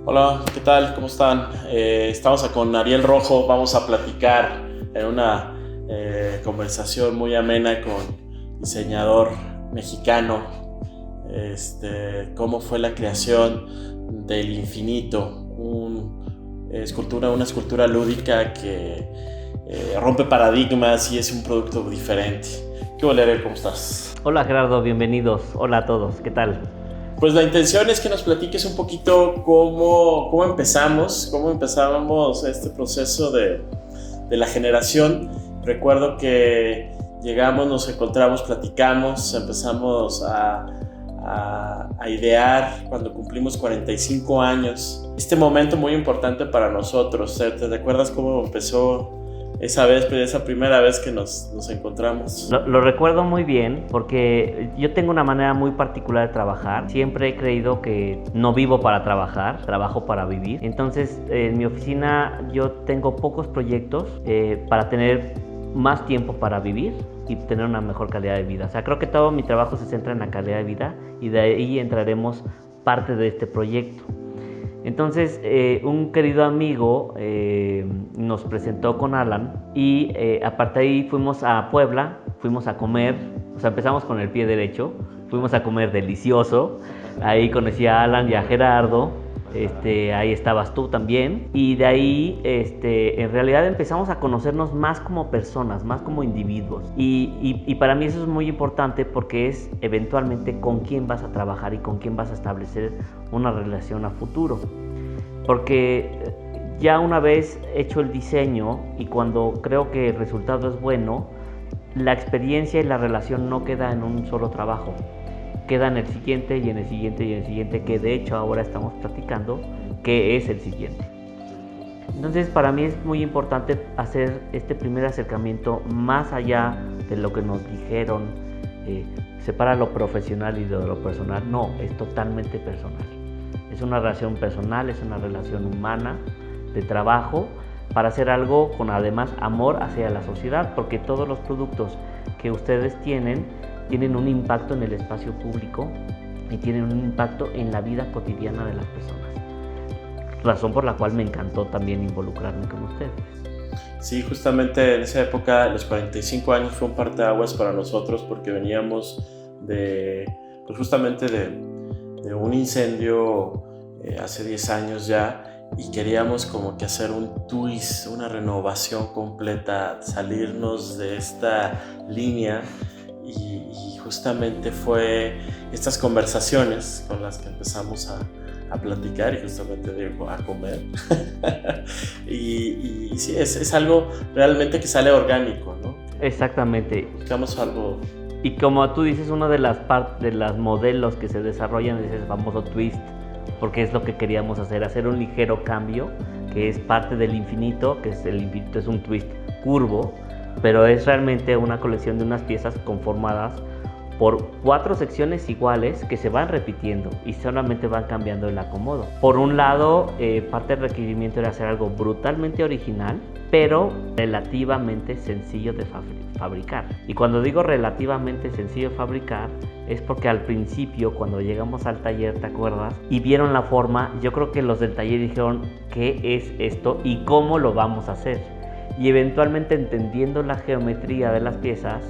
Hola, ¿qué tal? ¿Cómo están? Estamos con Ariel Rojo. Vamos a platicar en una conversación muy amena con diseñador mexicano. Cómo fue la creación del infinito, una escultura lúdica que rompe paradigmas y es un producto diferente. ¿Qué hola, Ariel? ¿Cómo estás? Hola Gerardo, bienvenidos. Hola a todos, ¿qué tal? Pues la intención es que nos platiques un poquito cómo empezamos este proceso de la generación. Recuerdo que llegamos, nos encontramos, platicamos, empezamos a idear cuando cumplimos 45 años. Este momento muy importante para nosotros. ¿Te recuerdas cómo empezó esa primera vez que nos encontramos? Lo recuerdo muy bien porque yo tengo una manera muy particular de trabajar. Siempre he creído que no vivo para trabajar, trabajo para vivir. Entonces, en mi oficina yo tengo pocos proyectos para tener más tiempo para vivir y tener una mejor calidad de vida. O sea, creo que todo mi trabajo se centra en la calidad de vida y de ahí entraremos parte de este proyecto. Entonces, un querido amigo nos presentó con Alan y aparte de ahí fuimos a Puebla, fuimos a comer, o sea, empezamos con el pie derecho, fuimos a comer delicioso, ahí conocí a Alan y a Gerardo, ahí estabas tú también, y de ahí en realidad empezamos a conocernos más como personas, más como individuos, y para mí eso es muy importante porque es eventualmente con quién vas a trabajar y con quién vas a establecer una relación a futuro, porque ya una vez hecho el diseño y cuando creo que el resultado es bueno, la experiencia y la relación no queda en un solo trabajo, queda en el siguiente y en el siguiente y en el siguiente, que de hecho ahora estamos platicando qué es el siguiente. Entonces para mí es muy importante hacer este primer acercamiento más allá de lo que nos dijeron, separa lo profesional y de lo personal. No, es totalmente personal. Es una relación personal, es una relación humana de trabajo para hacer algo con además amor hacia la sociedad, porque todos los productos que ustedes tienen un impacto en el espacio público y tienen un impacto en la vida cotidiana de las personas. Razón por la cual me encantó también involucrarme con ustedes. Sí, justamente en esa época, los 45 años fue un parteaguas para nosotros porque veníamos justamente de un incendio hace 10 años ya, y queríamos como que hacer un twist, una renovación completa, salirnos de esta línea, y justamente fue estas conversaciones con las que empezamos a platicar y justamente a comer. y sí, es algo realmente que sale orgánico, ¿no? Exactamente. Buscamos algo. Y como tú dices, uno de las modelos que se desarrollan es el famoso twist, porque es lo que queríamos hacer un ligero cambio, que es parte del infinito, el infinito es un twist curvo, pero es realmente una colección de unas piezas conformadas por 4 secciones iguales que se van repitiendo y solamente van cambiando el acomodo. Por un lado, parte del requerimiento era hacer algo brutalmente original, pero relativamente sencillo de fabricar. Y cuando digo relativamente sencillo de fabricar, es porque al principio, cuando llegamos al taller, ¿te acuerdas? Y vieron la forma, yo creo que los del taller dijeron, ¿qué es esto y cómo lo vamos a hacer? Y eventualmente, entendiendo la geometría de las piezas,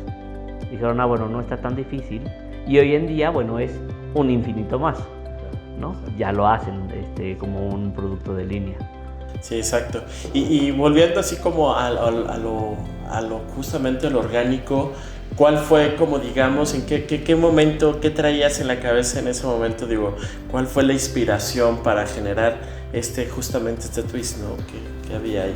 dijeron, bueno, no está tan difícil, y hoy en día, bueno, es un infinito más, ¿no? Ya lo hacen como un producto de línea. Sí, exacto. Y volviendo así como a lo justamente lo orgánico, ¿cuál fue, como digamos, en qué momento, qué traías en la cabeza en ese momento? Digo, ¿cuál fue la inspiración para generar justamente este twist, ¿no? que había ahí?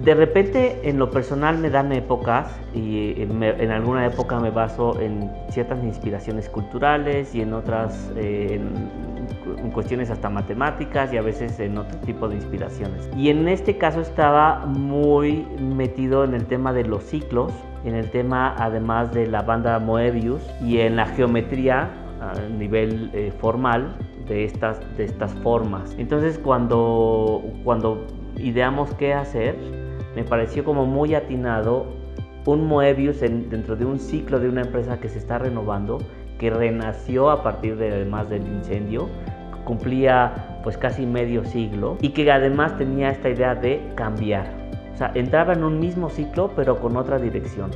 De repente, en lo personal, me dan épocas y en alguna época me baso en ciertas inspiraciones culturales y en otras en cuestiones hasta matemáticas y a veces en otro tipo de inspiraciones. Y en este caso estaba muy metido en el tema de los ciclos, en el tema además de la banda Moebius y en la geometría a nivel formal de estas formas. Entonces cuando ideamos qué hacer, me pareció como muy atinado un Moebius dentro de un ciclo de una empresa que se está renovando, que renació a partir además del incendio, cumplía pues casi medio siglo y que además tenía esta idea de cambiar. O sea, entraba en un mismo ciclo pero con otra dirección.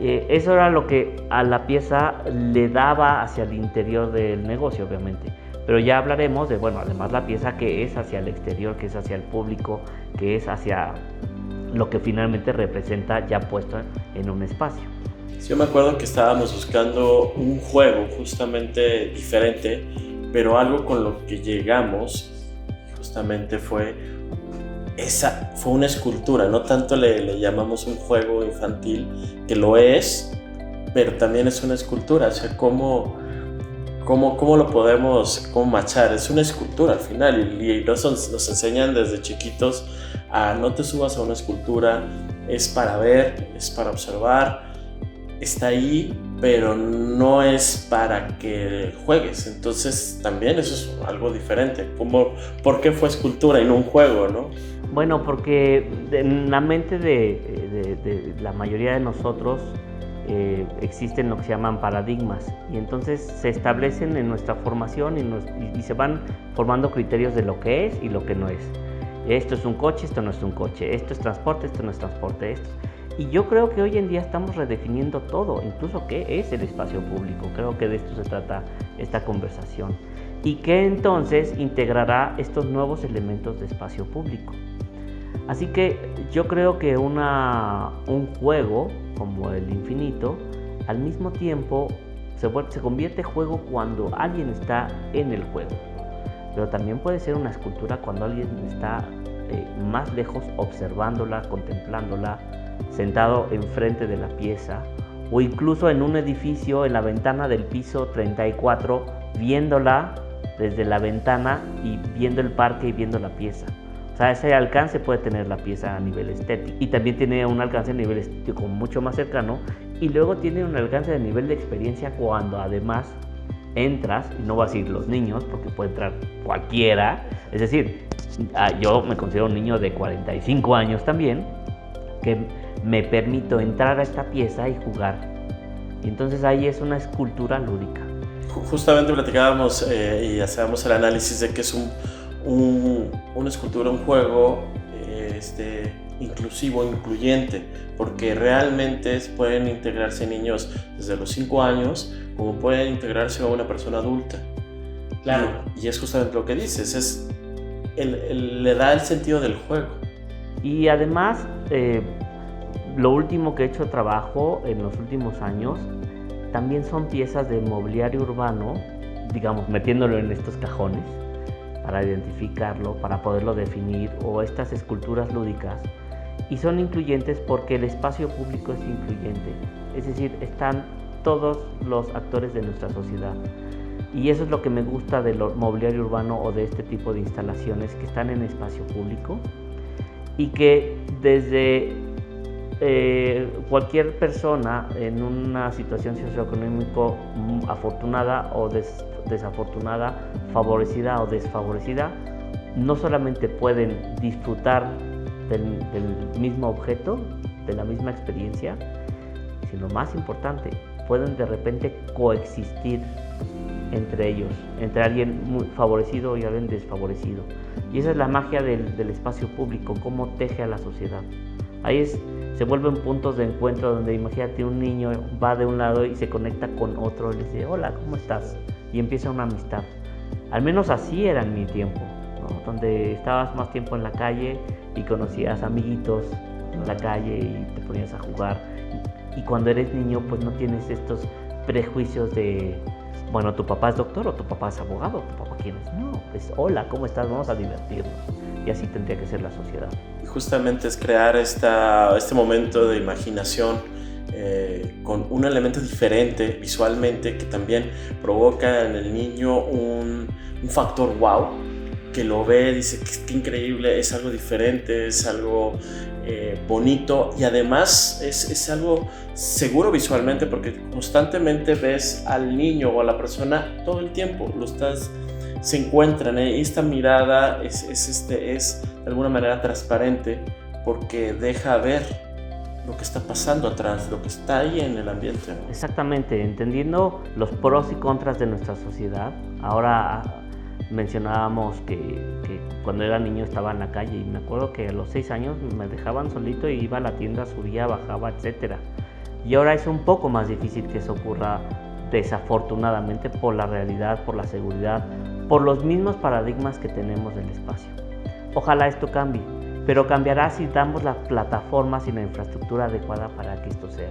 Eso era lo que a la pieza le daba hacia el interior del negocio, obviamente. Pero ya hablaremos de, bueno, además la pieza que es hacia el exterior, que es hacia el público, que es hacia lo que finalmente representa ya puesto en un espacio. Sí, yo me acuerdo que estábamos buscando un juego justamente diferente, pero algo con lo que llegamos justamente fue una escultura. No tanto le llamamos un juego infantil, que lo es, pero también es una escultura. O sea, ¿cómo lo podemos machar? Es una escultura al final, y nos enseñan desde chiquitos a no te subas a una escultura, es para ver, es para observar, está ahí, pero no es para que juegues. Entonces también eso es algo diferente. ¿Por qué fue escultura y no un juego, no? Bueno, porque en la mente de la mayoría de nosotros existen lo que se llaman paradigmas, y entonces se establecen en nuestra formación y se van formando criterios de lo que es y lo que no es. Esto es un coche, esto no es un coche, esto es transporte, esto no es transporte, Y yo creo que hoy en día estamos redefiniendo todo, incluso qué es el espacio público. Creo que de esto se trata esta conversación. Y que entonces integrará estos nuevos elementos de espacio público. Así que yo creo que un juego como el infinito, al mismo tiempo se convierte en juego cuando alguien está en el juego. Pero también puede ser una escultura cuando alguien está más lejos observándola, contemplándola, sentado enfrente de la pieza, o incluso en un edificio en la ventana del piso 34, viéndola desde la ventana y viendo el parque y viendo la pieza. O sea, ese alcance puede tener la pieza a nivel estético, y también tiene un alcance a nivel estético mucho más cercano, y luego tiene un alcance a nivel de experiencia cuando además entras, y no vas a ir los niños porque puede entrar cualquiera. Es decir, yo me considero un niño de 45 años también, que me permito entrar a esta pieza y jugar. Y entonces ahí es una escultura lúdica. Justamente platicábamos y hacíamos el análisis de que es una escultura, un juego inclusivo, incluyente, porque realmente pueden integrarse niños desde los 5 años, como pueden integrarse a una persona adulta. Claro. Y es justamente lo que dices, le da el sentido del juego. Y además, lo último que he hecho trabajo en los últimos años también son piezas de mobiliario urbano, digamos, metiéndolo en estos cajones para identificarlo, para poderlo definir, o estas esculturas lúdicas. Y son incluyentes porque el espacio público es incluyente, es decir, están todos los actores de nuestra sociedad. Y eso es lo que me gusta del mobiliario urbano o de este tipo de instalaciones que están en espacio público, y que desde cualquier persona en una situación socioeconómica afortunada o desafortunada, favorecida o desfavorecida, no solamente pueden disfrutar del mismo objeto, de la misma experiencia, sino más importante, pueden de repente coexistir entre ellos, entre alguien muy favorecido y alguien desfavorecido. Y esa es la magia del espacio público, cómo teje a la sociedad. Ahí se vuelven puntos de encuentro donde, imagínate, un niño va de un lado y se conecta con otro y le dice, hola, ¿cómo estás? Y empieza una amistad. Al menos así era en mi tiempo, ¿no? Donde estabas más tiempo en la calle y conocías amiguitos en la calle y te ponías a jugar. Y cuando eres niño, pues no tienes estos prejuicios de, bueno, tu papá es doctor o tu papá es abogado, tu papá quién es. No, pues hola, ¿cómo estás? Vamos a divertirnos. Y así tendría que ser la sociedad. Justamente es crear este momento de imaginación con un elemento diferente visualmente, que también provoca en el niño un factor wow, que lo ve, dice que increíble, es algo diferente, es algo bonito, y además es algo seguro visualmente, porque constantemente ves al niño o a la persona todo el tiempo, se encuentran, y esta mirada es de alguna manera transparente, porque deja ver lo que está pasando atrás, lo que está ahí en el ambiente, ¿no? Exactamente, entendiendo los pros y contras de nuestra sociedad. Ahora mencionábamos que cuando era niño estaba en la calle y me acuerdo que a los 6 años me dejaban solito y iba a la tienda, subía, bajaba, etcétera. Y ahora es un poco más difícil que eso ocurra, desafortunadamente, por la realidad, por la seguridad, por los mismos paradigmas que tenemos del espacio. Ojalá esto cambie, pero cambiará si damos las plataformas y la infraestructura adecuada para que esto sea.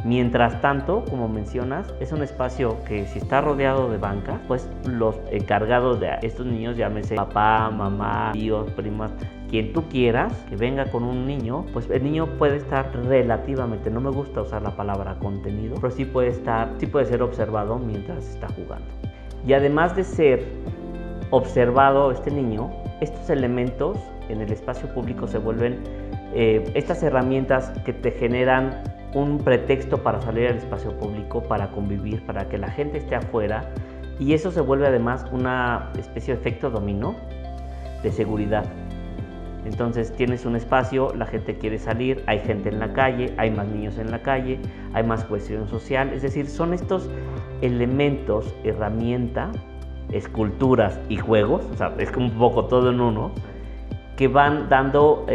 Mientras tanto, como mencionas, es un espacio que si está rodeado de bancas, pues los encargados de estos niños, llámese papá, mamá, tíos, primas, quien tú quieras que venga con un niño, pues el niño puede estar relativamente, no me gusta usar la palabra contenido, pero sí puede ser observado mientras está jugando. Y además de ser observado este niño, estos elementos en el espacio público se vuelven estas herramientas que te generan un pretexto para salir al espacio público, para convivir, para que la gente esté afuera, y eso se vuelve además una especie de efecto dominó de seguridad. Entonces tienes un espacio, la gente quiere salir, hay gente en la calle, hay más niños en la calle, hay más cohesión social, es decir, son estos elementos, herramienta, esculturas y juegos, o sea, es como un poco todo en uno, que van dando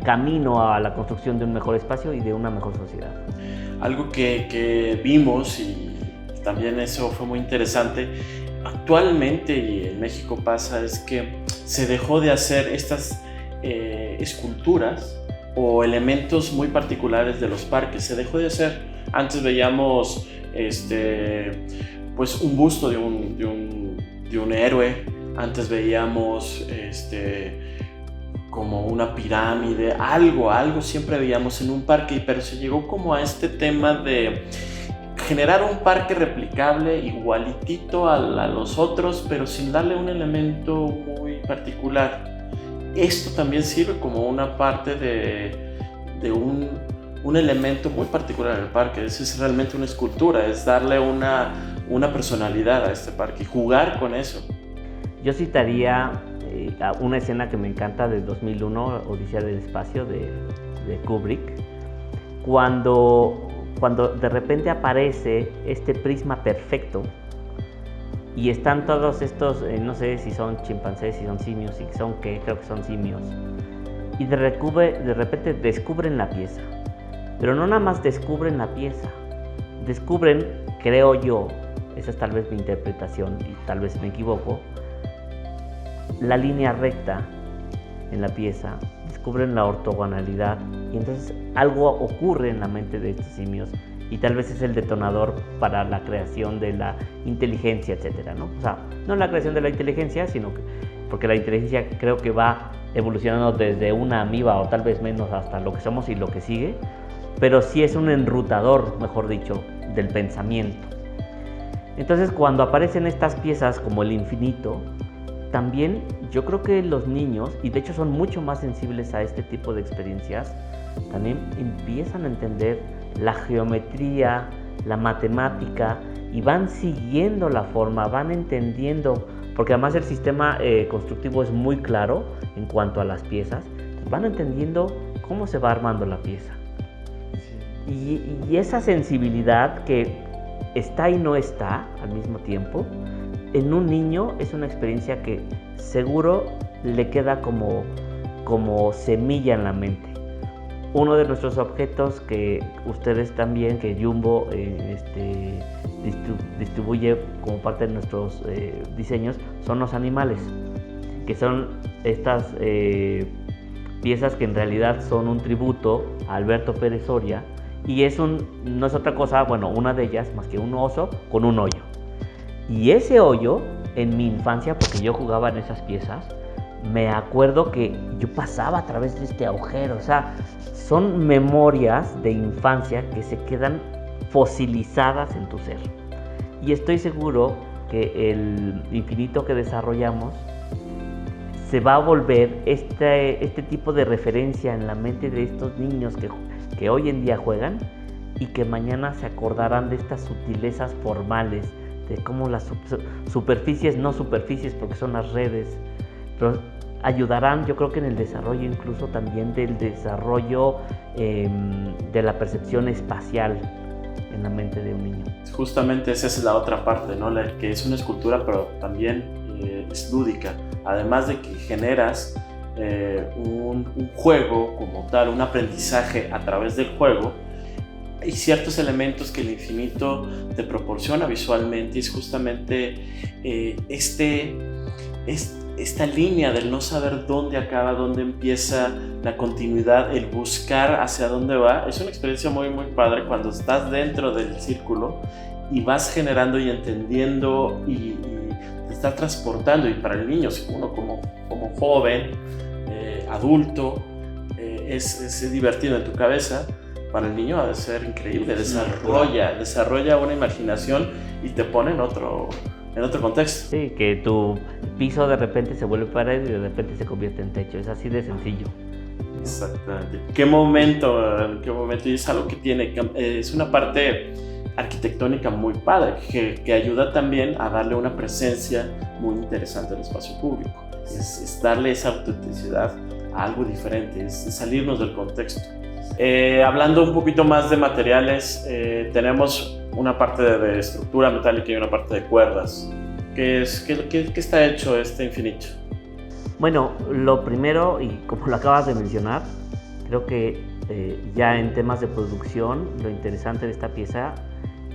camino a la construcción de un mejor espacio y de una mejor sociedad. Algo que vimos, y también eso fue muy interesante, actualmente y en México pasa, es que se dejó de hacer estas esculturas o elementos muy particulares de los parques, se dejó de hacer. Antes veíamos pues un busto de un héroe, antes veíamos como una pirámide, algo siempre veíamos en un parque, pero se llegó como a este tema de generar un parque replicable, igualitito a los otros, pero sin darle un elemento muy particular. Esto también sirve como una parte de un elemento muy particular en el parque. Eso es realmente una escultura, es darle una personalidad a este parque y jugar con eso. Yo citaría una escena que me encanta de 2001, Odisea del Espacio, de Kubrick, cuando de repente aparece este prisma perfecto y están todos estos, no sé si son chimpancés, si son simios, si son qué, creo que son simios, y de repente descubren la pieza, pero no nada más descubren la pieza, descubren, creo yo, esa es tal vez mi interpretación y tal vez me equivoco, la línea recta en la pieza, descubren la ortogonalidad y entonces algo ocurre en la mente de estos simios y tal vez es el detonador para la creación de la inteligencia, etcétera, ¿no? O sea, no la creación de la inteligencia, sino que porque la inteligencia creo que va evolucionando desde una amiba o tal vez menos hasta lo que somos y lo que sigue, pero sí es un enrutador, mejor dicho, del pensamiento. Entonces, cuando aparecen estas piezas como el infinito, también yo creo que los niños, y de hecho son mucho más sensibles a este tipo de experiencias, también empiezan a entender la geometría, la matemática, y van siguiendo la forma, van entendiendo, porque además el sistema constructivo es muy claro en cuanto a las piezas, van entendiendo cómo se va armando la pieza. Y esa sensibilidad que está y no está al mismo tiempo, en un niño es una experiencia que seguro le queda como semilla en la mente. Uno de nuestros objetos que ustedes también, que Jumbo distribuye como parte de nuestros diseños, son los animales, que son estas piezas que en realidad son un tributo a Alberto Pérez Soria, y no es otra cosa, bueno, una de ellas más que un oso con un hoyo. Y ese hoyo, en mi infancia, porque yo jugaba en esas piezas, me acuerdo que yo pasaba a través de este agujero. O sea, son memorias de infancia que se quedan fosilizadas en tu ser. Y estoy seguro que el infinito que desarrollamos se va a volver este tipo de referencia en la mente de estos niños que hoy en día juegan y que mañana se acordarán de estas sutilezas formales, de cómo las superficies, no superficies porque son las redes, pero ayudarán, yo creo que en el desarrollo incluso también del desarrollo de la percepción espacial. en la mente de un niño. Justamente esa es la otra parte, ¿no? La que es una escultura, pero también es lúdica. Además de que generas un juego como tal, un aprendizaje a través del juego, hay ciertos elementos que el infinito te proporciona visualmente, y es justamente esta línea del no saber dónde acaba, dónde empieza la continuidad, el buscar hacia dónde va. Es una experiencia muy muy padre cuando estás dentro del círculo y vas generando y entendiendo y te está transportando. Y para el niño, uno como joven, adulto, es divertido en tu cabeza. Para el niño ha de ser increíble, desarrolla una imaginación y te pone en otro contexto. Sí, que tu piso de repente se vuelve pared y de repente se convierte en techo, es así de sencillo. Exactamente. ¿En qué momento? Y es algo que tiene, es una parte arquitectónica muy padre, que ayuda también a darle una presencia muy interesante al espacio público. Es darle esa autenticidad a algo diferente, es salirnos del contexto. Hablando un poquito más de materiales, tenemos una parte de estructura metálica y una parte de cuerdas. ¿Qué está hecho este infinito? Bueno, lo primero, y como lo acabas de mencionar, creo que ya en temas de producción, lo interesante de esta pieza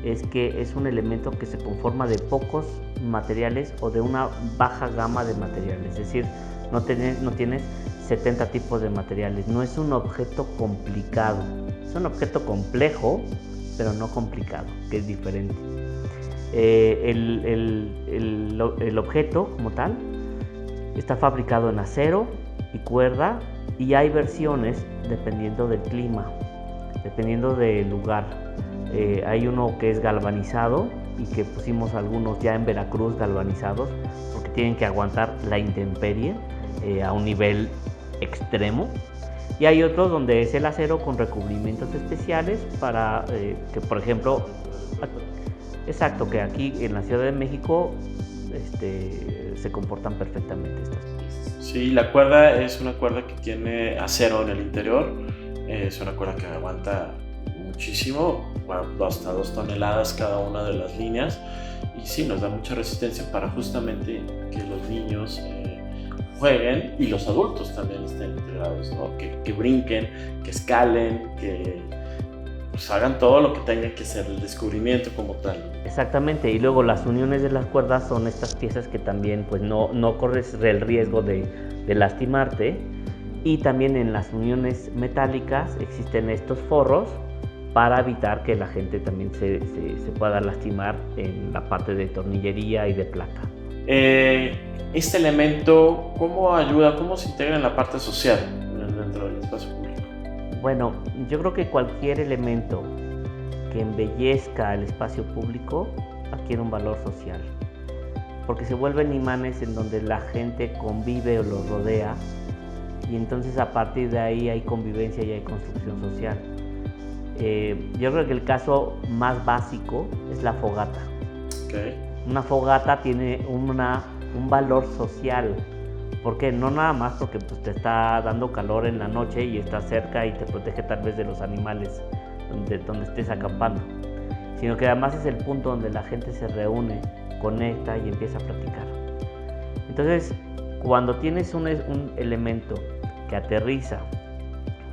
es que es un elemento que se conforma de pocos materiales o de una baja gama de materiales, es decir, no tienes 70 tipos de materiales. No es un objeto complicado, es un objeto complejo, pero no complicado, que es diferente. El objeto como tal está fabricado en acero y cuerda, y hay versiones dependiendo del clima, dependiendo del lugar. Hay uno que es galvanizado y que pusimos algunos ya en Veracruz galvanizados porque tienen que aguantar la intemperie a un nivel extremo, y hay otros donde es el acero con recubrimientos especiales para que, por ejemplo, que aquí en la Ciudad de México se comportan perfectamente estas piezas. Sí, la cuerda es una cuerda que tiene acero en el interior, es una cuerda que aguanta muchísimo, hasta 2 toneladas cada una de las líneas, y sí, nos da mucha resistencia para justamente que los niños jueguen y los adultos también estén integrados, ¿no? Que brinquen, que escalen, que pues hagan todo lo que tengan que hacer, el descubrimiento como tal. Exactamente, y luego las uniones de las cuerdas son estas piezas que también pues no corres el riesgo de lastimarte, y también en las uniones metálicas existen estos forros para evitar que la gente también se pueda lastimar en la parte de tornillería y de placa. Este elemento, ¿cómo ayuda, cómo se integra en la parte social dentro del espacio público? Bueno, yo creo que cualquier elemento que embellezca el espacio público adquiere un valor social, porque se vuelven imanes en donde la gente convive o los rodea, y entonces a partir de ahí hay convivencia y hay construcción social. Yo creo que el caso más básico es la fogata. Okay. Una fogata tiene un valor social. ¿Por qué? No nada más porque pues, te está dando calor en la noche y estás cerca y te protege tal vez de los animales donde estés acampando, sino que además es el punto donde la gente se reúne, conecta y empieza a platicar. Entonces, cuando tienes un elemento que aterriza,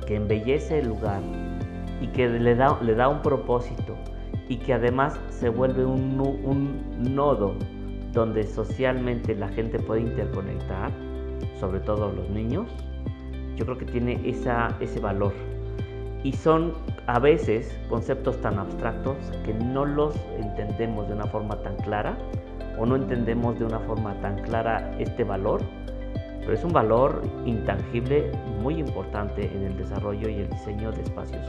que embellece el lugar y que le da un propósito, y que además se vuelve un nodo donde socialmente la gente puede interconectar, sobre todo los niños, yo creo que tiene ese valor. Y son a veces conceptos tan abstractos que no los entendemos de una forma tan clara, o no entendemos de una forma tan clara este valor, pero es un valor intangible muy importante en el desarrollo y el diseño de espacios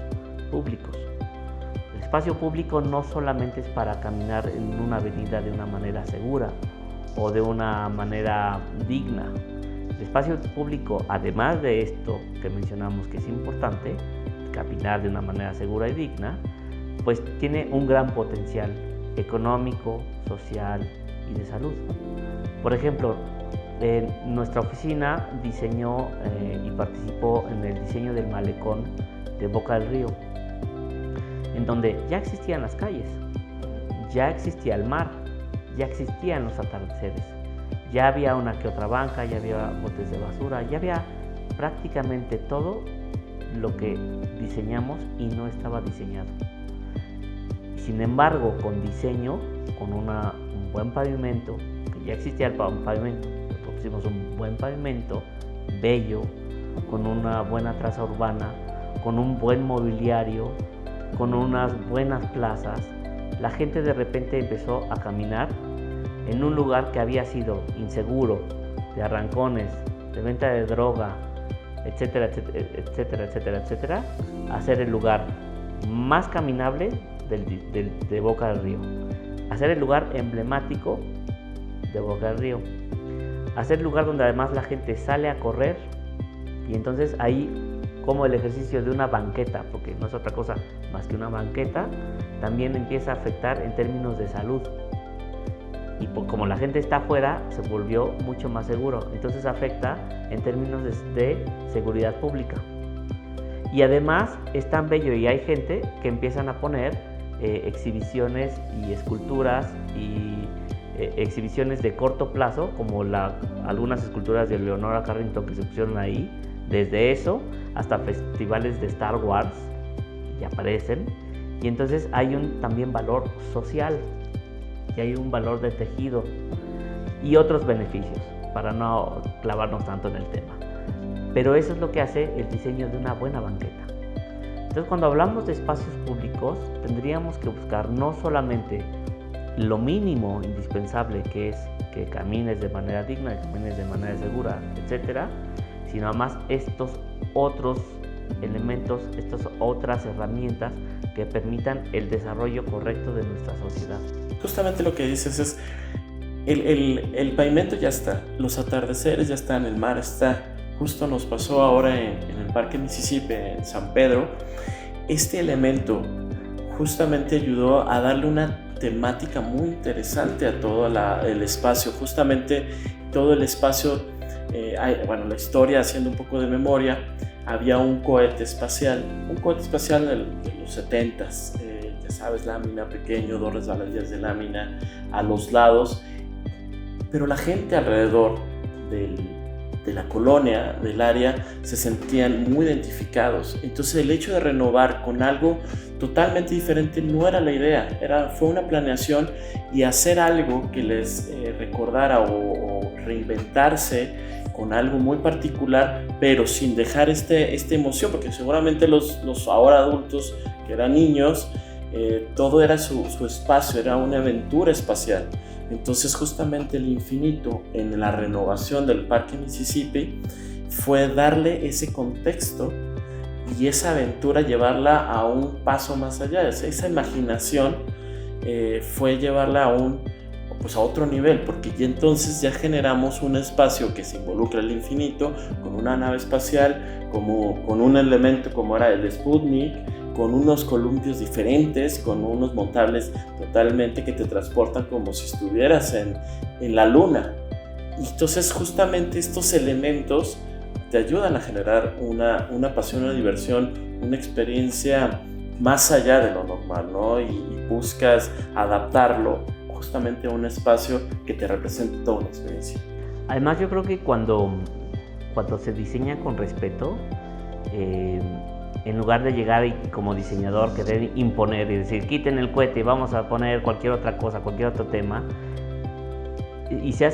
públicos. El espacio público no solamente es para caminar en una avenida de una manera segura o de una manera digna. El espacio público, además de esto que mencionamos que es importante, caminar de una manera segura y digna, pues tiene un gran potencial económico, social y de salud. Por ejemplo, nuestra oficina diseñó y participó en el diseño del malecón de Boca del Río. en donde ya existían las calles, ya existía el mar, ya existían los atardeceres, ya había una que otra banca, ya había botes de basura, ya había prácticamente todo lo que diseñamos y no estaba diseñado. Sin embargo, con diseño, con un buen pavimento, que ya existía el pavimento, pusimos un buen pavimento, bello, con una buena traza urbana, con un buen mobiliario, con unas buenas plazas, la gente de repente empezó a caminar en un lugar que había sido inseguro, de arrancones, de venta de droga, etcétera, etcétera, etcétera, etcétera, a ser el lugar más caminable de Boca del Río, a ser el lugar emblemático de Boca del Río, a ser el lugar donde además la gente sale a correr, y entonces ahí, como el ejercicio de una banqueta, porque no es otra cosa más que una banqueta, también empieza a afectar en términos de salud. Y como la gente está afuera, se volvió mucho más seguro. Entonces afecta en términos de seguridad pública. Y además es tan bello y hay gente que empiezan a poner exhibiciones y esculturas y exhibiciones de corto plazo, como algunas esculturas de Leonora Carrington que se pusieron ahí. Desde eso hasta festivales de Star Wars y aparecen. Y entonces hay también valor social. Y hay un valor de tejido y otros beneficios, para no clavarnos tanto en el tema. Pero eso es lo que hace el diseño de una buena banqueta. Entonces, cuando hablamos de espacios públicos, tendríamos que buscar no solamente lo mínimo indispensable, que es que camines de manera digna, que camines de manera segura, etcétera, sino además estos otros elementos, estas otras herramientas que permitan el desarrollo correcto de nuestra sociedad. Justamente lo que dices es, el pavimento ya está, los atardeceres ya están, el mar está. Justo nos pasó ahora en el Parque Mississippi, en San Pedro. Este elemento justamente ayudó a darle una temática muy interesante a todo el espacio. Justamente todo el espacio, la historia, haciendo un poco de memoria, había un cohete espacial de los 70s, ya sabes, lámina pequeño, 2 resbaladillas de lámina a los lados, pero la gente alrededor de la colonia, del área, se sentían muy identificados. Entonces el hecho de renovar con algo totalmente diferente no era la idea, fue una planeación, y hacer algo que les recordara o reinventarse con algo muy particular, pero sin dejar esta emoción, porque seguramente los ahora adultos que eran niños, todo era su espacio, era una aventura espacial. Entonces justamente el infinito en la renovación del Parque Mississippi fue darle ese contexto y esa aventura, llevarla a un paso más allá. Esa imaginación fue llevarla a otro nivel, porque ya entonces ya generamos un espacio que se involucra el infinito, con una nave espacial, con un elemento como era el Sputnik, con unos columpios diferentes, con unos montables totalmente que te transportan como si estuvieras en la luna. Y entonces justamente estos elementos te ayudan a generar una pasión, una diversión, una experiencia más allá de lo normal, ¿no? Y buscas adaptarlo justamente a un espacio que te represente toda una experiencia. Además, yo creo que cuando se diseña con respeto, en lugar de llegar y como diseñador querer imponer y decir quiten el cohete y vamos a poner cualquier otra cosa, cualquier otro tema, y se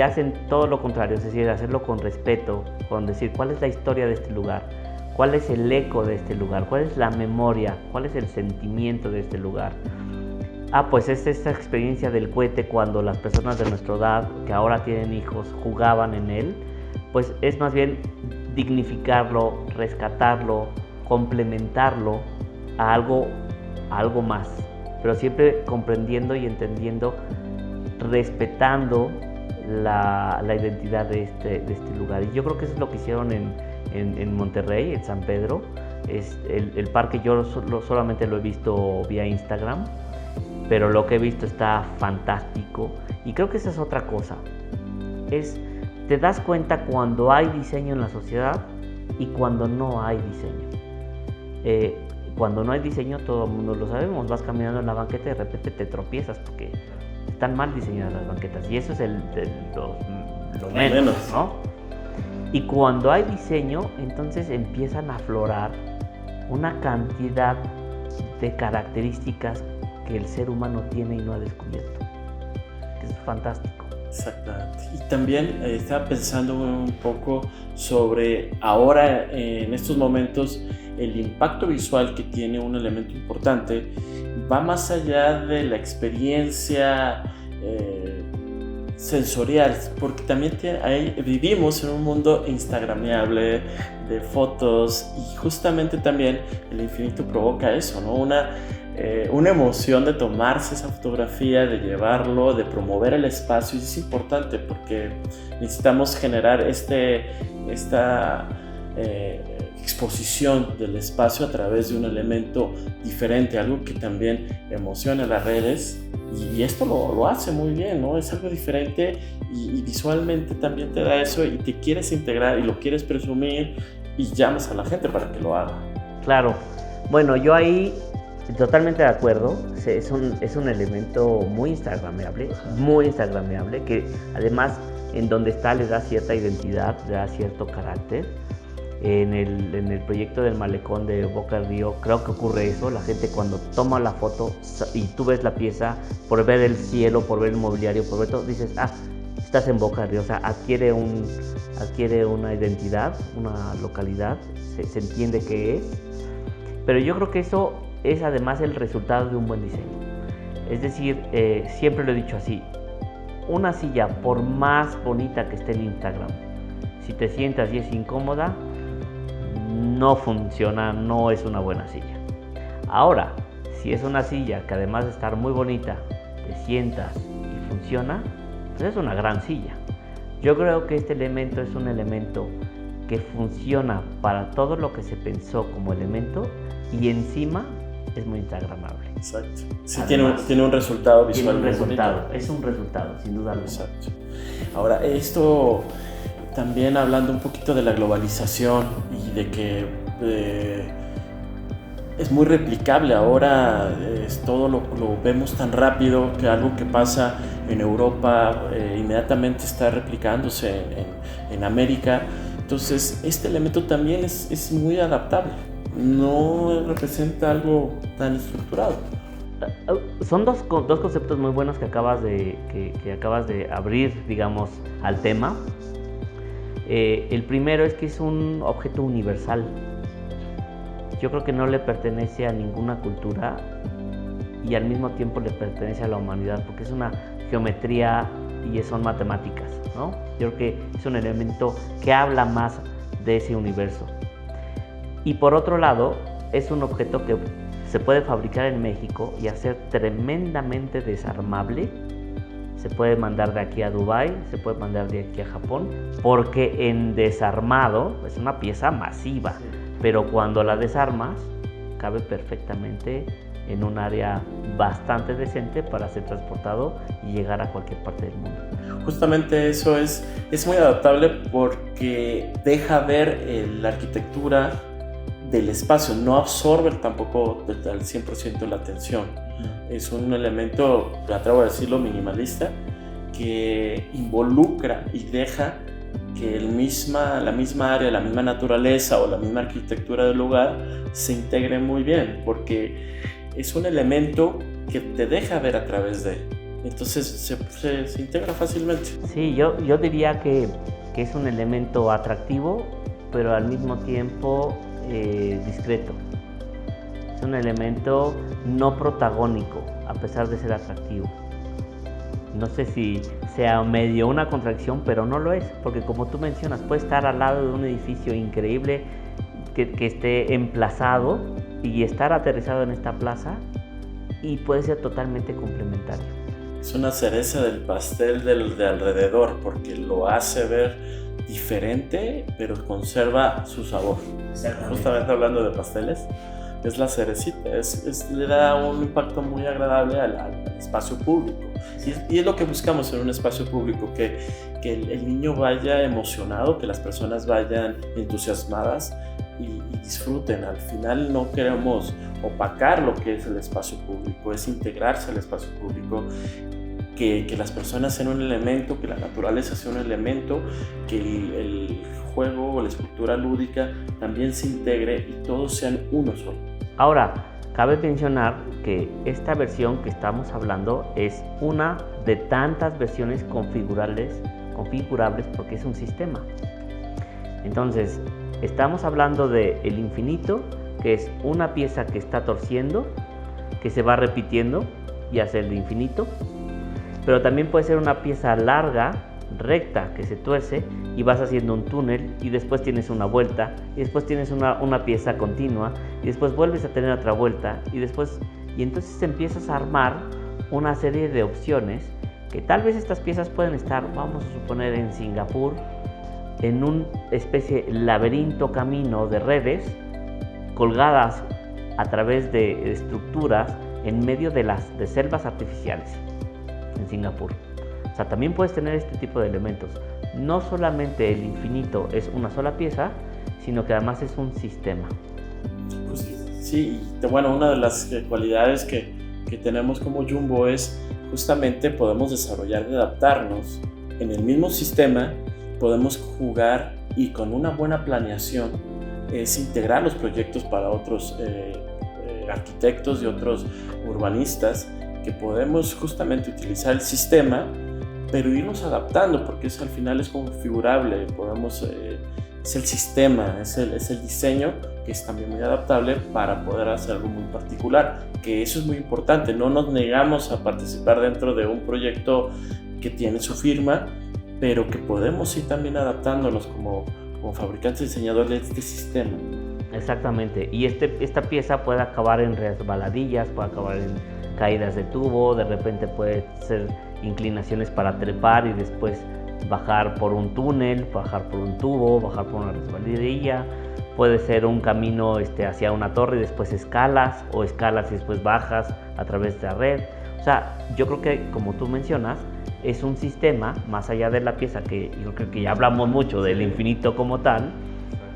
hacen todo lo contrario, es decir, hacerlo con respeto, con decir cuál es la historia de este lugar, cuál es el eco de este lugar, cuál es la memoria, cuál es el sentimiento de este lugar. Pues es esta experiencia del cohete cuando las personas de nuestra edad, que ahora tienen hijos, jugaban en él, pues es más bien dignificarlo, rescatarlo, complementarlo a algo más, pero siempre comprendiendo y entendiendo, respetando la identidad de este lugar. Y yo creo que eso es lo que hicieron en Monterrey, en San Pedro. El parque yo solamente lo he visto vía Instagram, pero lo que he visto está fantástico, y creo que esa es otra cosa. Te das cuenta cuando hay diseño en la sociedad y cuando no hay diseño. cuando no hay diseño, todo el mundo lo sabemos, vas caminando en la banqueta y de repente te tropiezas porque están mal diseñadas las banquetas, y eso es lo menos, ¿no? Y cuando hay diseño, entonces empiezan a aflorar una cantidad de características que el ser humano tiene y no ha descubierto. Es fantástico. Exactamente. Y también estaba pensando un poco sobre ahora, en estos momentos, el impacto visual que tiene un elemento importante va más allá de la experiencia sensorial, porque también vivimos en un mundo instagrameable de fotos, y justamente también el infinito provoca eso, ¿no? Una emoción de tomarse esa fotografía, de llevarlo, de promover el espacio, y es importante porque necesitamos generar esta exposición del espacio a través de un elemento diferente, algo que también emociona las redes, y esto lo hace muy bien, ¿no? Es algo diferente y visualmente también te da eso, y te quieres integrar y lo quieres presumir y llamas a la gente para que lo haga. Claro, bueno, yo ahí totalmente de acuerdo. Es un elemento muy instagrameable, que además en donde está le da cierta identidad, le da cierto carácter. En el proyecto del malecón de Boca del Río creo que ocurre eso. La gente cuando toma la foto y tú ves la pieza, por ver el cielo, por ver el mobiliario, por ver todo, dices, estás en Boca del Río. O sea, adquiere una identidad, una localidad, se entiende qué es. Pero yo creo que eso es además el resultado de un buen diseño. Es decir, siempre lo he dicho así, una silla, por más bonita que esté en Instagram, si te sientas y es incómoda, no funciona, no es una buena silla. Ahora, si es una silla que además de estar muy bonita, te sientas y funciona, pues es una gran silla. Yo creo que este elemento es un elemento que funciona para todo lo que se pensó como elemento, y encima es muy instagramable. Exacto. Sí, además, tiene un resultado visual. Es un resultado, sin duda alguna. Exacto. Ahora, esto también hablando un poquito de la globalización y de que es muy replicable ahora, todo lo vemos tan rápido que algo que pasa en Europa inmediatamente está replicándose en América. Entonces, este elemento también es muy adaptable. No representa algo tan estructurado. Son dos conceptos muy buenos que acabas de abrir, digamos, al tema. El primero es que es un objeto universal. Yo creo que no le pertenece a ninguna cultura y al mismo tiempo le pertenece a la humanidad, porque es una geometría y son matemáticas, ¿no? Yo creo que es un elemento que habla más de ese universo. Y por otro lado, es un objeto que se puede fabricar en México y hacer tremendamente desarmable. Se puede mandar de aquí a Dubái, se puede mandar de aquí a Japón, porque en desarmado es una pieza masiva, pero cuando la desarmas, cabe perfectamente en un área bastante decente para ser transportado y llegar a cualquier parte del mundo. Justamente eso es muy adaptable porque deja ver la arquitectura del espacio, no absorbe tampoco al 100% la atención. Es un elemento, me atrevo a decirlo, minimalista, que involucra y deja que la misma área, la misma naturaleza o la misma arquitectura del lugar se integre muy bien, porque es un elemento que te deja ver a través de él. Entonces se integra fácilmente. Sí, yo diría que es un elemento atractivo, pero al mismo tiempo discreto. Es un elemento no protagónico, a pesar de ser atractivo. No sé si sea medio una contradicción, pero no lo es, porque como tú mencionas, puede estar al lado de un edificio increíble que esté emplazado y estar aterrizado en esta plaza, y puede ser totalmente complementario. Es una cereza del pastel de alrededor, porque lo hace ver diferente, pero conserva su sabor. Justamente hablando de pasteles, es la cerecita, le da un impacto muy agradable al espacio público. Y es lo que buscamos en un espacio público, que el niño vaya emocionado, que las personas vayan entusiasmadas y disfruten. Al final no queremos opacar lo que es el espacio público, es integrarse al espacio público, que las personas sean un elemento, que la naturaleza sea un elemento, que el juego o la escultura lúdica también se integre y todos sean uno solo. Ahora, cabe mencionar que esta versión que estamos hablando es una de tantas versiones configurables porque es un sistema. Entonces, estamos hablando de el infinito, que es una pieza que está torciendo, que se va repitiendo y hace el infinito, pero también puede ser una pieza larga, recta, que se tuerce y vas haciendo un túnel y después tienes una vuelta y después tienes una pieza continua y después vuelves a tener otra vuelta y entonces empiezas a armar una serie de opciones que tal vez estas piezas pueden estar, vamos a suponer, en Singapur, en una especie de laberinto camino de redes colgadas a través de estructuras en medio de selvas artificiales en Singapur. O sea, también puedes tener este tipo de elementos. No solamente el infinito es una sola pieza, sino que además es un sistema. Pues sí, bueno, una de las cualidades que tenemos como Jumbo es justamente podemos desarrollar y adaptarnos. En el mismo sistema podemos jugar y con una buena planeación es integrar los proyectos para otros arquitectos y otros urbanistas, que podemos justamente utilizar el sistema pero irnos adaptando, porque eso al final es configurable, es el sistema, es el diseño que es también muy adaptable para poder hacer algo muy particular, que eso es muy importante. No nos negamos a participar dentro de un proyecto que tiene su firma, pero que podemos ir también adaptándonos como fabricantes y diseñadores de este sistema. Exactamente, y esta pieza puede acabar en resbaladillas, puede acabar en caídas de tubo, de repente puede ser inclinaciones para trepar y después bajar por un túnel, bajar por un tubo, bajar por una resbaladilla, puede ser un camino hacia una torre y después escalas, o escalas y después bajas a través de la red. O sea, yo creo que, como tú mencionas, es un sistema más allá de la pieza, que yo creo que ya hablamos mucho del infinito como tal,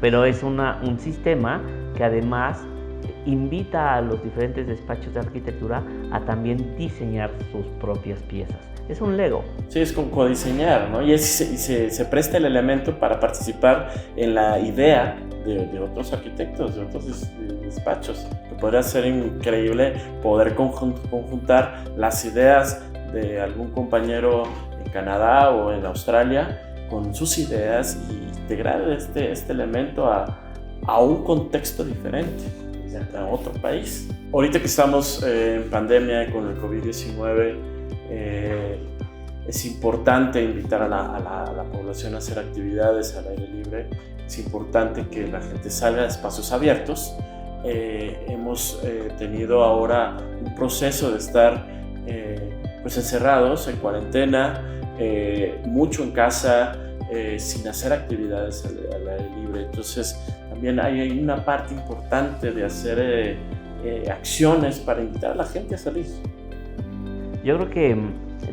pero es un sistema que además invita a los diferentes despachos de arquitectura a también diseñar sus propias piezas. Es un Lego. Sí, es como codiseñar, ¿no? Y se presta el elemento para participar en la idea de otros arquitectos, de otros despachos. Que podría ser increíble poder conjuntar las ideas de algún compañero en Canadá o en Australia con sus ideas y integrar este elemento a un contexto diferente, a otro país. Ahorita que estamos en pandemia con el COVID-19, es importante invitar a la población a hacer actividades al aire libre. Es importante que la gente salga de espacios abiertos. Hemos tenido ahora un proceso de estar pues encerrados en cuarentena, mucho en casa, sin hacer actividades al aire libre. Entonces también hay una parte importante de hacer acciones para invitar a la gente a salir. Yo creo que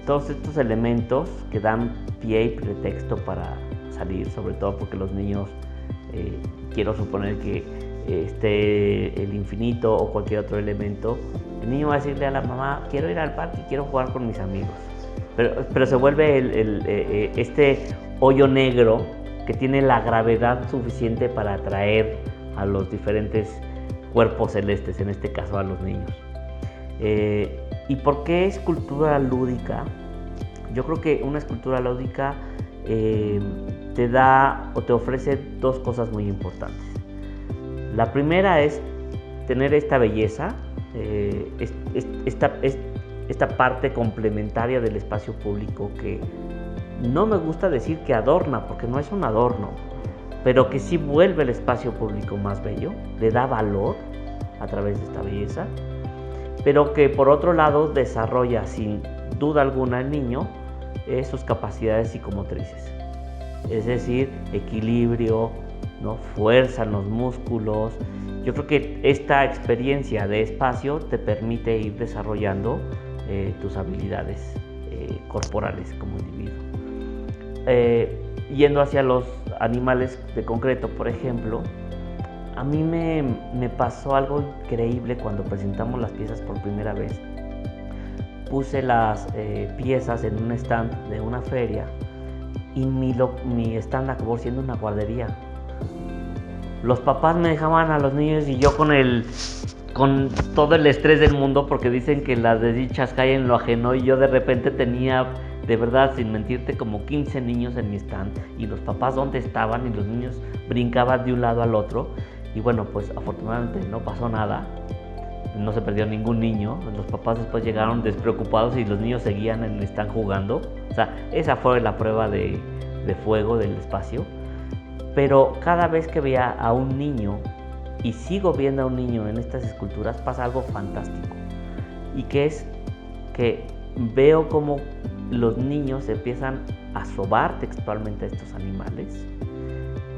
todos estos elementos que dan pie y pretexto para salir, sobre todo porque los niños, quiero suponer que el infinito o cualquier otro elemento, el niño va a decirle a la mamá: quiero ir al parque, quiero jugar con mis amigos, pero se vuelve este hoyo negro que tiene la gravedad suficiente para atraer a los diferentes cuerpos celestes, en este caso a los niños. ¿Y por qué escultura lúdica? Yo creo que una escultura lúdica te da o te ofrece dos cosas muy importantes. La primera es tener esta belleza, esta parte complementaria del espacio público, que no me gusta decir que adorna, porque no es un adorno, pero que sí vuelve el espacio público más bello, le da valor a través de esta belleza, pero que por otro lado desarrolla sin duda alguna el niño sus capacidades psicomotrices, es decir, equilibrio, ¿no? Fuerza en los músculos. Yo creo que esta experiencia de espacio te permite ir desarrollando tus habilidades corporales como individuo. Yendo hacia los animales de concreto, por ejemplo, A mí me pasó algo increíble cuando presentamos las piezas por primera vez. Puse las piezas en un stand de una feria y mi stand acabó siendo una guardería. Los papás me dejaban a los niños y yo con todo el estrés del mundo, porque dicen que las desdichas caen en lo ajeno, y yo de repente tenía, de verdad, sin mentirte, como 15 niños en mi stand, y los papás dónde estaban, y los niños brincaban de un lado al otro. Y bueno, pues afortunadamente no pasó nada, no se perdió ningún niño. Los papás después llegaron despreocupados y los niños seguían en el stand jugando. O sea, esa fue la prueba de fuego del espacio. Pero cada vez que veía a un niño, y sigo viendo a un niño en estas esculturas, pasa algo fantástico. Y que es que veo como los niños empiezan a sobar textualmente a estos animales.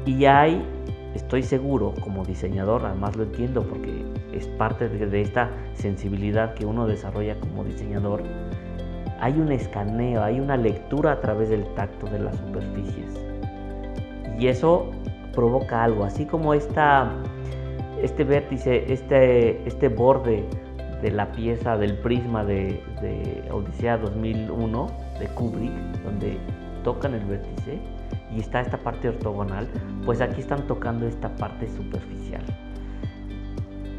Y hay, estoy seguro, como diseñador, además lo entiendo porque es parte de esta sensibilidad que uno desarrolla como diseñador, hay un escaneo, hay una lectura a través del tacto de las superficies. Y eso provoca algo, así como este vértice, este borde de la pieza del prisma de Odisea 2001 de Kubrick, donde tocan el vértice y está esta parte ortogonal, pues aquí están tocando esta parte superficial.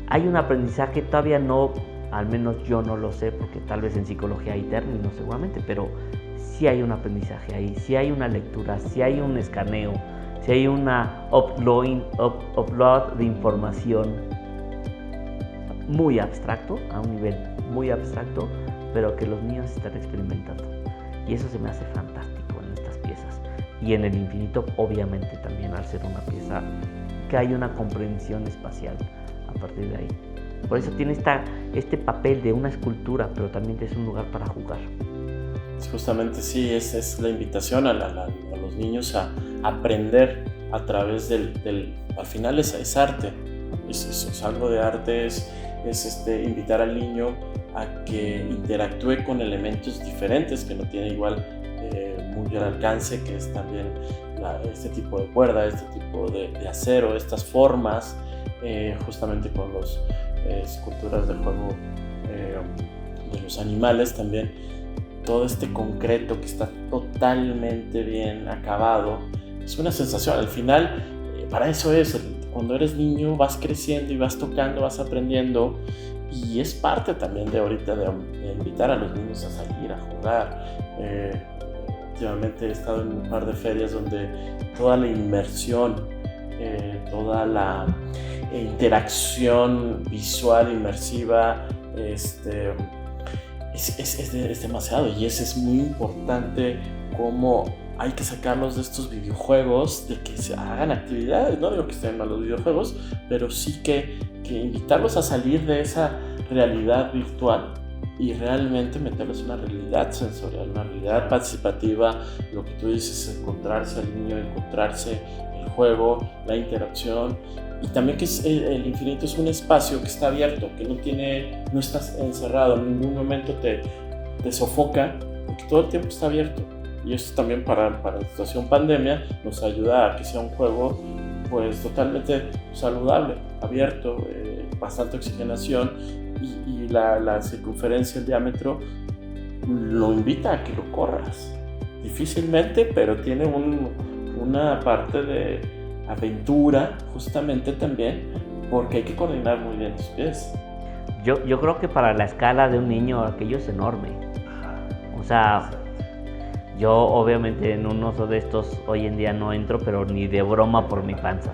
Hay un aprendizaje, todavía no, al menos yo no lo sé, porque tal vez en psicología hay términos seguramente, pero sí hay un aprendizaje ahí, sí hay una lectura, sí hay un escaneo, sí hay una upload de información muy abstracto, a un nivel muy abstracto, pero que los niños están experimentando. Y eso se me hace fantástico en estas piezas. Y en el infinito, obviamente, también al ser una pieza que hay una comprensión espacial a partir de ahí. Por eso tiene este papel de una escultura, pero también es un lugar para jugar. Justamente sí, es la invitación a los niños a aprender a través al final es arte, es algo de arte, es invitar al niño a que interactúe con elementos diferentes que no tiene igual muy al alcance, que es también este tipo de cuerda, este tipo de acero, estas formas, justamente con las esculturas del juego de los animales también. Todo este concreto que está totalmente bien acabado, es una sensación. Al final, para eso cuando eres niño vas creciendo y vas tocando, vas aprendiendo, y es parte también de ahorita de invitar a los niños a salir, a jugar. Últimamente he estado en un par de ferias donde toda la inmersión, toda la interacción visual inmersiva, es demasiado, y es muy importante cómo hay que sacarlos de estos videojuegos, de que se hagan actividades. No digo que estén mal los videojuegos, pero sí que invitarlos a salir de esa realidad virtual y realmente meterlos en una realidad sensorial, una realidad participativa. Lo que tú dices, encontrarse al niño, encontrarse el juego, la interacción. Y también que el infinito es un espacio que está abierto, que no estás encerrado, en ningún momento te sofoca, porque todo el tiempo está abierto. Y esto también para la situación pandemia nos ayuda a que sea un juego pues totalmente saludable, abierto, bastante oxigenación, y la circunferencia, el diámetro lo invita a que lo corras. Difícilmente, pero tiene una parte de aventura justamente también, porque hay que coordinar muy bien tus pies. Yo creo que para la escala de un niño aquello es enorme. O sea, yo obviamente en un oso de estos hoy en día no entro, pero ni de broma por mi panza.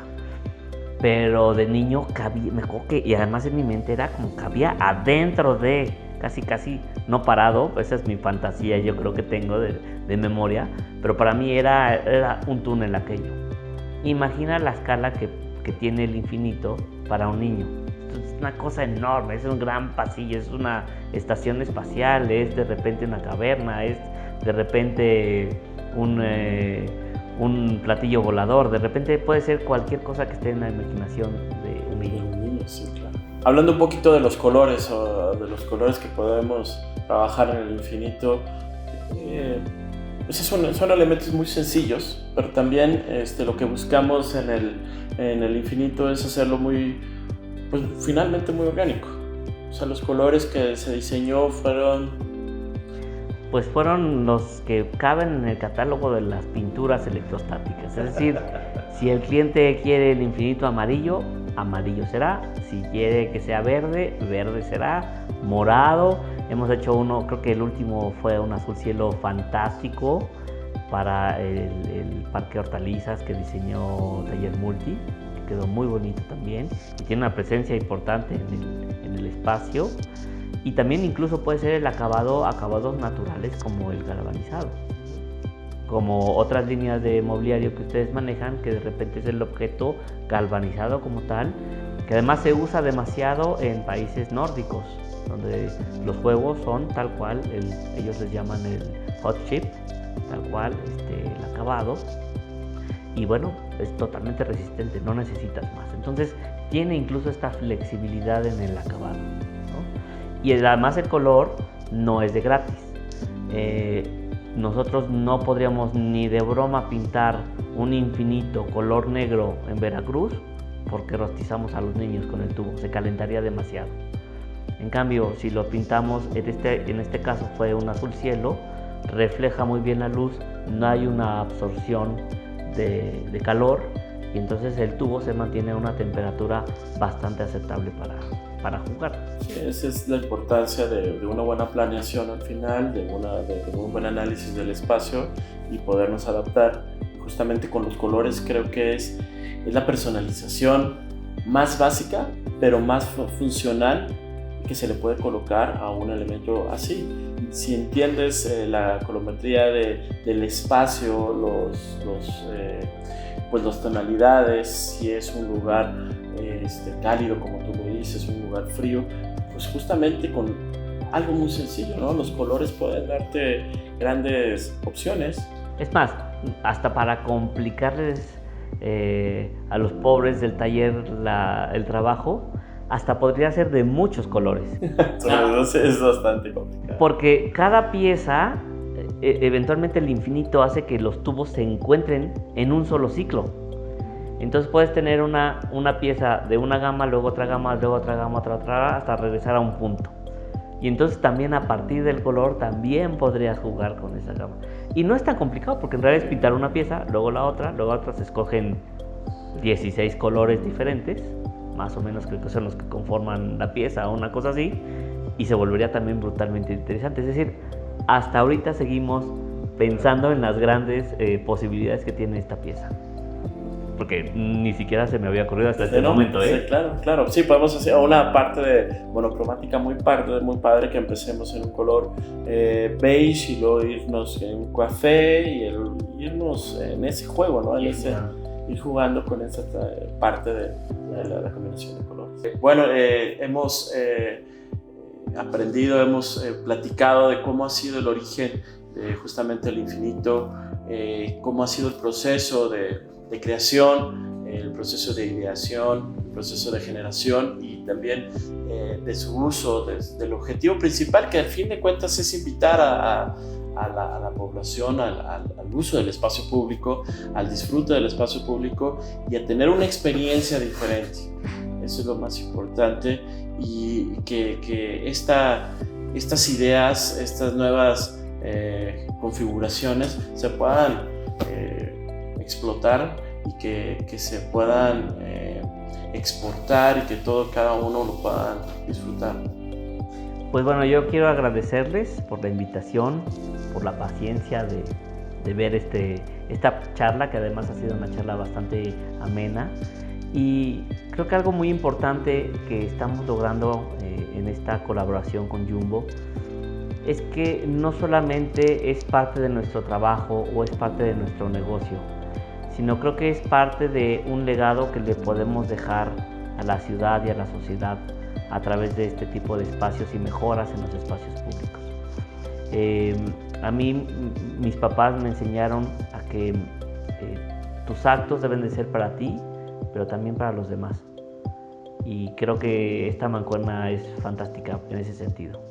Pero de niño cabía, me acuerdo que, y además en mi mente era como cabía adentro de, casi no parado. Esa es mi fantasía, yo creo que tengo de memoria, pero para mí era un túnel aquello. Imagina la escala que tiene el infinito para un niño. Es una cosa enorme, es un gran pasillo, es una estación espacial, es de repente una caverna, es de repente un platillo volador, de repente puede ser cualquier cosa que esté en la imaginación de un niño. Sí, claro. Hablando un poquito de los colores, o de los colores que podemos trabajar en el infinito, pues son elementos muy sencillos, pero también lo que buscamos en el infinito es hacerlo muy, pues finalmente muy orgánico. O sea, los colores que se diseñó pues fueron los que caben en el catálogo de las pinturas electrostáticas. Es decir, si el cliente quiere el infinito amarillo, amarillo será. Si quiere que sea verde, verde será. Morado. Hemos hecho uno, creo que el último fue un azul cielo fantástico para el Parque Hortalizas que diseñó Taller Multi, que quedó muy bonito también y tiene una presencia importante en el espacio. Y también incluso puede ser el acabados naturales como el galvanizado, como otras líneas de mobiliario que ustedes manejan, que de repente es el objeto galvanizado como tal, que además se usa demasiado en países nórdicos, donde los juegos son tal cual, ellos les llaman el hot chip, tal cual el acabado, y bueno, es totalmente resistente, no necesitas más. Entonces tiene incluso esta flexibilidad en el acabado, ¿no? Y además el color no es de gratis. Nosotros no podríamos ni de broma pintar un infinito color negro en Veracruz porque rostizamos a los niños con el tubo, se calentaría demasiado. En cambio, si lo pintamos, en este caso fue un azul cielo, refleja muy bien la luz, no hay una absorción de calor y entonces el tubo se mantiene a una temperatura bastante aceptable para jugar. Sí, esa es la importancia de una buena planeación al final, de un buen análisis del espacio y podernos adaptar. Justamente con los colores creo que es la personalización más básica, pero más funcional que se le puede colocar a un elemento así. Si entiendes la colorimetría del espacio, las tonalidades, si es un lugar cálido, como tú lo dices, un lugar frío, pues justamente con algo muy sencillo, ¿no? Los colores pueden darte grandes opciones. Es más, hasta para complicarles a los pobres del taller el trabajo, hasta podría ser de muchos colores. Es bastante complicado. Porque cada pieza, eventualmente el infinito hace que los tubos se encuentren en un solo ciclo. Entonces puedes tener una pieza de una gama, luego otra gama, luego otra gama, otra, hasta regresar a un punto. Y entonces también a partir del color también podrías jugar con esa gama. Y no es tan complicado porque en realidad es pintar una pieza, luego la otra, se escogen 16 colores diferentes, más o menos creo que son los que conforman la pieza o una cosa así, y se volvería también brutalmente interesante. Es decir, hasta ahorita seguimos pensando en las grandes posibilidades que tiene esta pieza. Porque ni siquiera se me había ocurrido hasta este momento, Sí, claro. Sí, podemos hacer una parte monocromática muy padre, que empecemos en un color beige y luego irnos en un café y irnos en ese juego, ¿no? Ir jugando con esa parte de la combinación de colores. Bueno, hemos aprendido, hemos platicado de cómo ha sido el origen justamente el infinito, cómo ha sido el proceso de creación, el proceso de ideación, el proceso de generación y también de su uso, del objetivo principal, que al fin de cuentas es invitar a la población al uso del espacio público, al disfrute del espacio público y a tener una experiencia diferente. Eso es lo más importante, y que estas ideas, estas nuevas configuraciones se puedan explotar y que se puedan exportar y que cada uno lo pueda disfrutar. Pues bueno, yo quiero agradecerles por la invitación, por la paciencia de ver esta charla, que además ha sido una charla bastante amena. Y creo que algo muy importante que estamos logrando en esta colaboración con Jumbo es que no solamente es parte de nuestro trabajo o es parte de nuestro negocio, sino creo que es parte de un legado que le podemos dejar a la ciudad y a la sociedad a través de este tipo de espacios y mejoras en los espacios públicos. A mí, mis papás me enseñaron a que tus actos deben de ser para ti, pero también para los demás. Y creo que esta mancuerna es fantástica en ese sentido.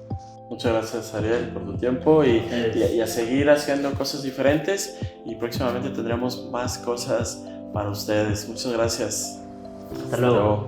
Muchas gracias, Ariel, por tu tiempo y a seguir haciendo cosas diferentes, y próximamente tendremos más cosas para ustedes. Muchas gracias. Hasta luego.